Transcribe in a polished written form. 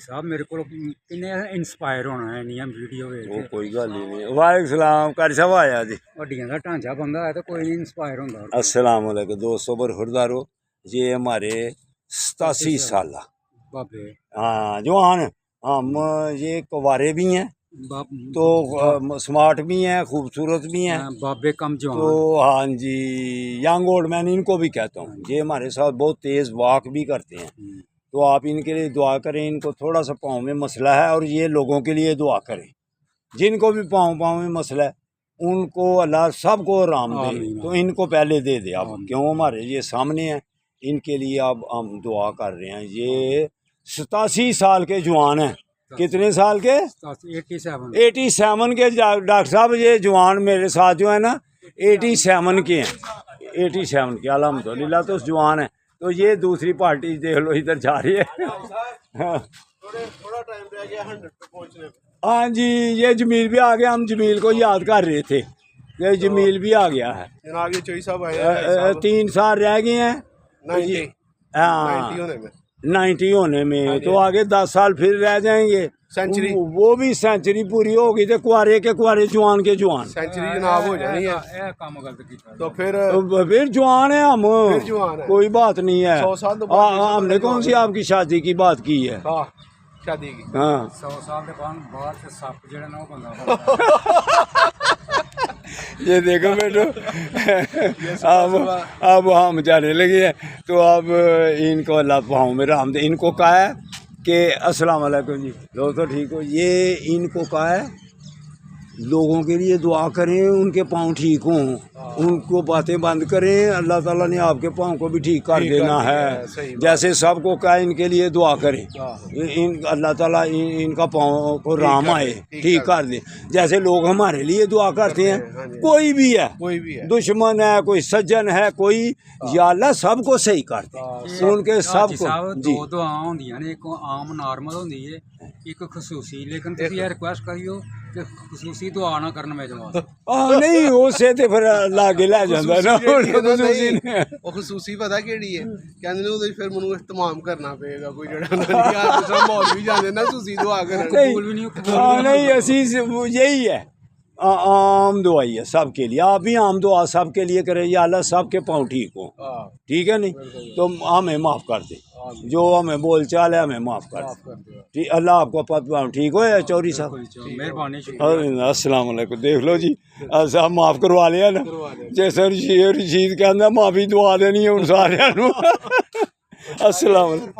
साहब मेरे को किन्ने इंस्पायर होना है नहीं वीडियो वो कोई गल ही नहीं। वालेकुम सलाम कर सब आया जी वड्डियां दा ढांचा बंदा है तो कोई नहीं इंस्पायर होंदा। अस्सलाम वालेकुम दोस्तों बरखुरदारो ये हमारे 87 साल बाबे हाँ जवान हम ये कुंवारे भी हैं तो स्मार्ट भी हैं खूबसूरत भी हैं बाबे कम जवान तो हाँ जी यंग ओल्ड मैन इनको भी कहता हूँ। ये हमारे साथ बहुत तेज़ वॉक भी करते हैं तो आप इनके लिए दुआ करें। इनको थोड़ा सा पाँव में मसला है और ये लोगों के लिए दुआ करें जिनको भी पाँव में मसला है उनको अल्लाह सबको आराम दे। तो इनको पहले दे दे आप क्यों हमारे ये सामने हैं इनके लिए अब हम दुआ कर रहे हैं। ये 87 साल के जवान हैं। कितने साल के 87 के डॉक्टर साहब ये जवान मेरे साथ जो है ना 87 के हैं 87 के अल्हम्दुलिल्लाह तो जवान है। तो ये दूसरी पार्टी देख लो इधर जा रही है थोड़ा टाइम रह गया 100 पे पहुंचने। हाँ जी ये जमील भी आ गया। हम जमील को याद कर रहे थे ये जमील भी आ गया है जनाब। ये चोई साहब आए 3 साल रह गए हैं 90 हाँ 90 होने में 90 होने में तो आगे 10 साल फिर रह जाएंगे सेंचुरी वो भी सेंचुरी पूरी होगी तो कुआरे के कुआरे जवान के जवान सेंचुरी जनाब हो जानी है तो फिर जवान है हम जवान है। कोई बात नहीं है 100 साल तो हमने कौन सी आपकी शादी की बात की है शादी की हाँ 100 साल के बाद से सप जेड़ा ना बंदा ये देखो बेटो अब हम जाने लगे हैं तो अब इनको अल्लाह पाँव में राम दे। इनको कहा है कि अस्सलाम वालेकुम जी दोस्तों ठीक हो। ये इनको कहा है लोगों के लिए दुआ करें उनके पाँव ठीक हों उनको बातें बंद करें। अल्लाह ताला ने आपके पाँव को भी ठीक कर देना है। जैसे सबको कहा इनके लिए दुआ करें इन अल्लाह ताला इनका पाँव को राम आए ठीक कर दे। जैसे लोग हमारे लिए दुआ करते हैं कोई भी है दुश्मन है कोई सज्जन है कोई या अल्लाह सबको सही कर दे उनके सबको जी। दो दुआ होंदियां ने एक आम नॉर्मल होंदी है एक खसूसी लेकिन तुम ये रिक्वेस्ट करियो कि खसूसी दुआ ना करन में जवाब नहीं उसे ते फिर लागे लै जांदा ना ਉਹ ਖਸੂਸੀ ਪਤਾ ਕਿਹੜੀ ਹੈ ਕਹਿੰਦੇ ਨੇ ਉਹਦੇ ਫਿਰ ਮੈਨੂੰ ਇਸਤਮਾਮ ਕਰਨਾ ਪਏਗਾ ਕੋਈ ਜਿਹੜਾ ਯਾਰ ਤੁਸੀਂ ਮੌਲ ਵੀ ਜਾਂਦੇ ਨਾ ਤੁਸੀਂ ਦੁਆ ਕਰਨ कबूल भी नहीं नहीं असी यही है आम दुआई है सबके लिए। आप भी आम दुआ सबके लिए करें या अल्लाह सबके पाँव ठीक हो ठीक है नहीं तो हमें माफ़ कर दे जो हमें बोल चाल है हमें माफ़ कर दे। अल्लाह आपको पाँव ठीक हो या चौधरी साहब मेहरबानी अस्सलाम वालेकुम देख लो जी साहब माफ़ करवा लिया ना जैसे रशीद कहना माफ़ी दुआ देनी है उन सारे अस्सलाम वालेकुम।